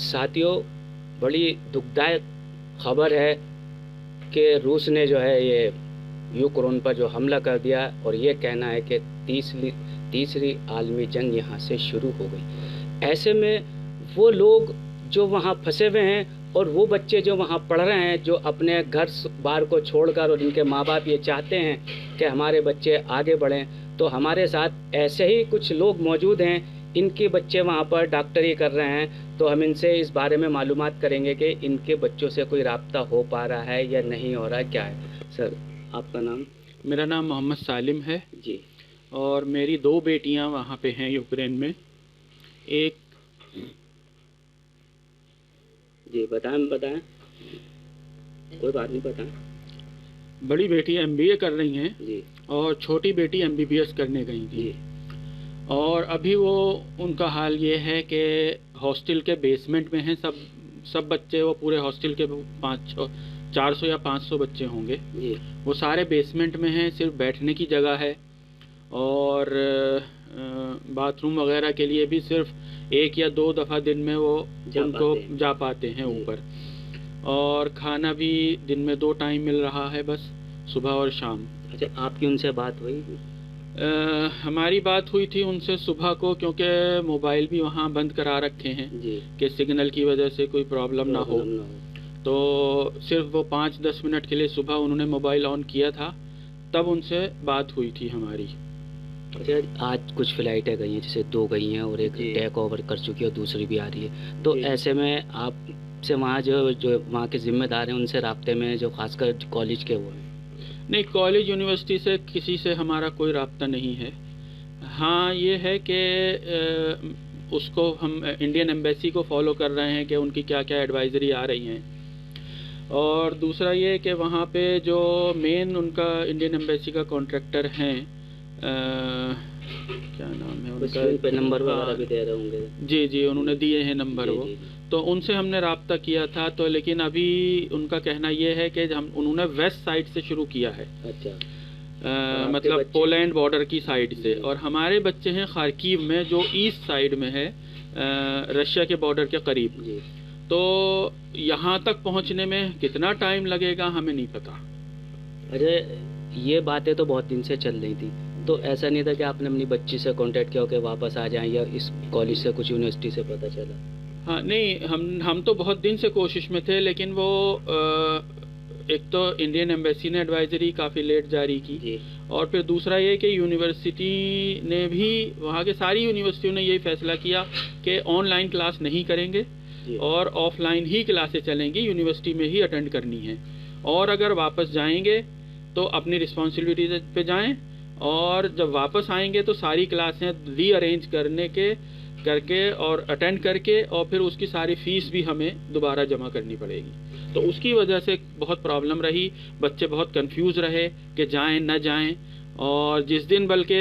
साथियों, बड़ी दुखदायक खबर है कि रूस ने जो है ये यूक्रेन पर जो हमला कर दिया और ये कहना है कि तीसरी आलमी जंग यहाँ से शुरू हो गई। ऐसे में वो लोग जो वहाँ फंसे हुए हैं और वो बच्चे जो वहाँ पढ़ रहे हैं, जो अपने घर बार को छोड़कर, और इनके माँ बाप ये चाहते हैं कि हमारे बच्चे आगे बढ़ें, तो हमारे साथ ऐसे ही कुछ लोग मौजूद हैं। इनके बच्चे वहाँ पर डॉक्टरी कर रहे हैं, तो हम इनसे इस बारे में मालूमात करेंगे कि इनके बच्चों से कोई राब्ता हो पा रहा है या नहीं हो रहा है, क्या है। सर, आपका नाम? मेरा नाम मोहम्मद सालिम है जी। और मेरी 2 बेटियां वहाँ पे हैं यूक्रेन में। एक जी बताएं, कोई बात नहीं, बताएं। बड़ी बेटी MBA कर रही हैं जी। और छोटी बेटी MBBS करने गई थी। जी। और अभी वो उनका हाल ये है कि हॉस्टल के बेसमेंट में हैं सब बच्चे। वो पूरे हॉस्टल के 400 या 500 बच्चे होंगे। जी। वो सारे बेसमेंट में हैं, सिर्फ बैठने की जगह है और बाथरूम वगैरह के लिए भी सिर्फ 1 या 2 दफ़ा दिन में वो जा पाते हैं ऊपर। और खाना भी दिन में 2 टाइम मिल रहा है, बस सुबह और शाम। अच्छा, आपकी उनसे बात हुई? हमारी बात हुई थी उनसे सुबह को, क्योंकि मोबाइल भी वहाँ बंद करा रखे हैं कि सिग्नल की वजह से कोई प्रॉब्लम ना हो। तो सिर्फ वो 5-10 मिनट के लिए सुबह उन्होंने मोबाइल ऑन किया था, तब उनसे बात हुई थी हमारी। अच्छा, आज कुछ फ्लाइटें गई हैं, जैसे 2 गई हैं और एक टेक ओवर कर चुकी है और दूसरी भी आ रही है, तो ऐसे में आप से वहाँ जो वहाँ के जिम्मेदार हैं उनसे राब्ते में, जो खासकर कॉलेज के वो हैं? नहीं, कॉलेज यूनिवर्सिटी से किसी से हमारा कोई राब्ता नहीं है। हाँ, ये है कि उसको हम इंडियन एम्बेसी को फॉलो कर रहे हैं कि उनकी क्या क्या एडवाइजरी आ रही हैं। और दूसरा ये कि वहाँ पे जो मेन उनका इंडियन एम्बेसी का कॉन्ट्रैक्टर हैं, क्या नाम है उनका, पे नंबर वगैरह भी दे रहे होंगे। जी, उन्होंने दिए हैं नंबर। वो तो उनसे हमने राब्ता किया था, तो लेकिन अभी उनका कहना ये है कि उन्होंने वेस्ट साइड से शुरू किया है। अच्छा। मतलब पोलैंड बॉर्डर की साइड से, और हमारे बच्चे हैं खार्किव में, जो ईस्ट साइड में है, रशिया के बॉर्डर के करीब। तो यहाँ तक पहुँचने में कितना टाइम लगेगा हमें नहीं पता। अरे, ये बातें तो बहुत दिन से चल रही थी, तो ऐसा नहीं था कि आपने अपनी बच्ची से कांटेक्ट किया कि वापस आ जाएं, या इस कॉलेज से कुछ यूनिवर्सिटी से पता चला? हाँ, नहीं, हम तो बहुत दिन से कोशिश में थे, लेकिन वो एक तो इंडियन एम्बेसी ने एडवाइजरी काफ़ी लेट जारी की, और फिर दूसरा ये कि यूनिवर्सिटी ने भी, वहाँ के सारी यूनिवर्सिटियों ने यही फैसला किया कि ऑनलाइन क्लास नहीं करेंगे और ऑफलाइन ही क्लासेस चलेंगी, यूनिवर्सिटी में ही अटेंड करनी है। और अगर वापस जाएंगे तो अपनी रिस्पॉन्सिबिलिटी पे जाएं, और जब वापस आएंगे तो सारी क्लासें रीअरेंज करके और अटेंड करके, और फिर उसकी सारी फीस भी हमें दोबारा जमा करनी पड़ेगी। तो उसकी वजह से बहुत प्रॉब्लम रही, बच्चे बहुत कंफ्यूज रहे कि जाएं न जाएं। और जिस दिन बल्कि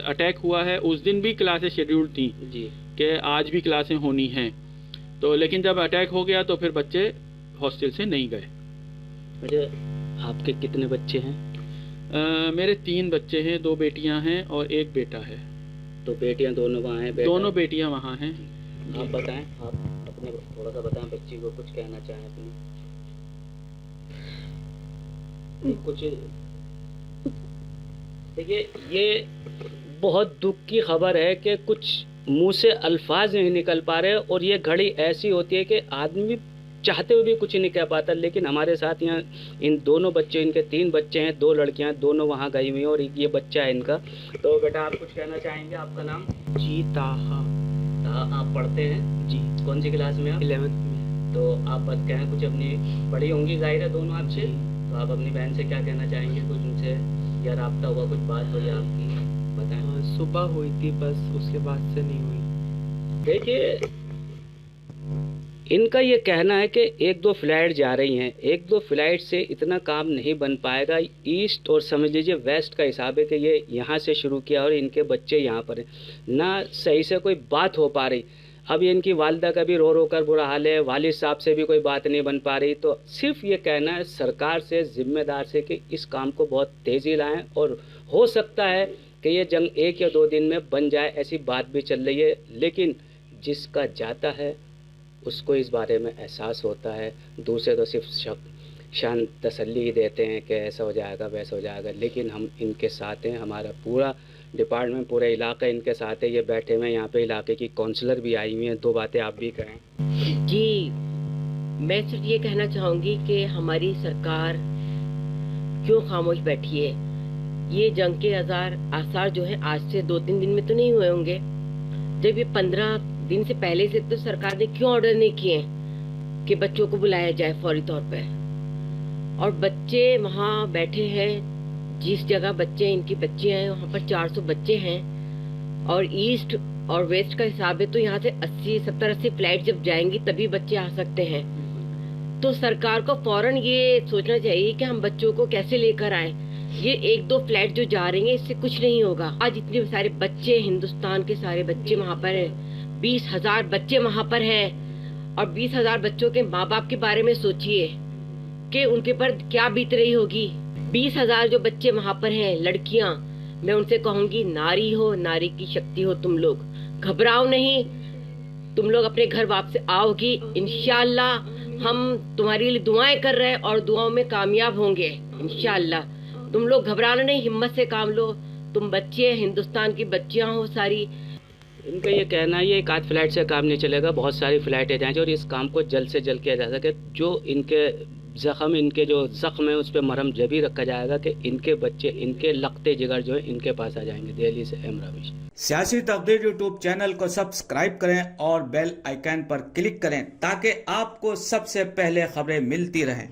अटैक हुआ है उस दिन भी क्लासें शेड्यूल्ड थी कि आज भी क्लासें होनी हैं, तो लेकिन जब अटैक हो गया तो फिर बच्चे हॉस्टल से नहीं गए। अच्छा, आपके कितने बच्चे हैं? मेरे 3 बच्चे हैं, 2 बेटियां हैं और 1 बेटा है। तो बेटियां दोनों वहाँ हैं? दोनों बेटियां वहाँ हैं। आप बताएं, आप अपने थोड़ा सा बताएं, बच्ची को कुछ कहना चाहें अपनी कुछ। देखिए, ये बहुत दुख की खबर है कि कुछ मुंह से अल्फाज नहीं निकल पा रहे, और ये घड़ी ऐसी होती है कि आदमी चाहते हुए भी कुछ नहीं कह पाता। लेकिन हमारे साथ यहाँ इन दोनों बच्चे, इनके 3 बच्चे हैं, 2 लड़कियां, दोनों वहाँ गई हुई हैं, और ये बच्चा है इनका। तो बेटा, आप कुछ कहना चाहेंगे? आपका नाम? जी, ताहा। आप पढ़ते हैं? जी। कौन सी क्लास में? 11th में। तो आप बात कहें, कुछ अपनी बड़ी होंगी जाहिर है दोनों आपसे, तो आप अपनी बहन से क्या कहना चाहेंगे? कुछ उनसे या राब्ता हुआ, कुछ बात हुई आपकी, बताएं। सुबह हुई थी बस, उसके बाद से नहीं हुई। देखिए, इनका ये कहना है कि 1-2 फ्लाइट जा रही हैं, 1-2 फ्लाइट से इतना काम नहीं बन पाएगा। ईस्ट और समझ लीजिए वेस्ट का हिसाब है कि ये यहाँ से शुरू किया और इनके बच्चे यहाँ पर हैं, ना सही से कोई बात हो पा रही। अब इनकी वालिदा का भी रो रो कर बुरा हाल है, वालिद साहब से भी कोई बात नहीं बन पा रही। तो सिर्फ ये कहना है सरकार से, जिम्मेदार से, कि इस काम को बहुत तेज़ी लाएँ, और हो सकता है कि ये जंग 1 या 2 दिन में बन जाए, ऐसी बात भी चल रही है। लेकिन जिसका जाता है उसको इस बारे में एहसास होता है। दूसरे तो सिर्फ शान तसल्ली ही देते हैं कि ऐसा हो जाएगा वैसा हो जाएगा, लेकिन हम इनके साथ हैं। हमारा पूरा डिपार्टमेंट, पूरा इलाका इनके साथ है। ये बैठे हुए यहाँ पे इलाके की काउंसलर भी आई हुई हैं। 2 बातें आप भी कहें। जी, मैं सिर्फ ये कहना चाहूँगी कि हमारी सरकार क्यों खामोश बैठी है। ये जंग के आसार जो है आज से 2-3 दिन में तो नहीं हुए होंगे। जब ये 15 दिन से पहले से तो सरकार ने क्यों ऑर्डर नहीं किए कि बच्चों को बुलाया जाए फौरी तौर पे। और बच्चे वहाँ बैठे हैं, जिस जगह बच्चे इनकी बच्चियां हैं वहाँ पर 400 बच्चे हैं। और ईस्ट और वेस्ट का हिसाब है तो यहाँ से 70-80 फ्लाइट जब जाएंगी तभी बच्चे आ सकते हैं। तो सरकार को फौरन ये सोचना चाहिए कि हम बच्चों को कैसे लेकर आए। ये 1-2 फ्लाइट जो जा रही हैं इससे कुछ नहीं होगा। आज इतने सारे बच्चे, हिंदुस्तान के सारे बच्चे वहाँ पर हैं, 20,000 बच्चे वहाँ पर हैं। और 20,000 बच्चों के माँ बाप के बारे में सोचिए कि उनके पर क्या बीत रही होगी। 20,000 जो बच्चे वहाँ पर हैं, लड़कियाँ, मैं उनसे कहूंगी नारी हो, नारी की शक्ति हो तुम लोग, घबराओ नहीं। तुम लोग अपने घर वापस आओगी इंशाअल्लाह। हम तुम्हारे लिए दुआएं कर रहे हैं और दुआओं में कामयाब होंगे इंशाअल्लाह। तुम लोग घबराना नहीं, हिम्मत से काम लो। तुम बच्चे, हिंदुस्तान की बच्चियां हो सारी। इनका ये कहना है ये एक आध फ्लाइट से काम नहीं चलेगा, बहुत सारी फ्लाइटें जाएंगी और इस काम को जल्द से जल्द किया जा सके। जो इनके इनके जो जख्म है उस पर मरहम जभी रखा जाएगा कि इनके बच्चे, इनके लखते जिगर जो है इनके पास आ जाएंगे। दिल्ली से एम रविश। सियासी तकदीर यूट्यूब चैनल को सब्सक्राइब करें और बेल आइकन पर क्लिक करें ताकि आपको सबसे पहले खबरें मिलती रहें।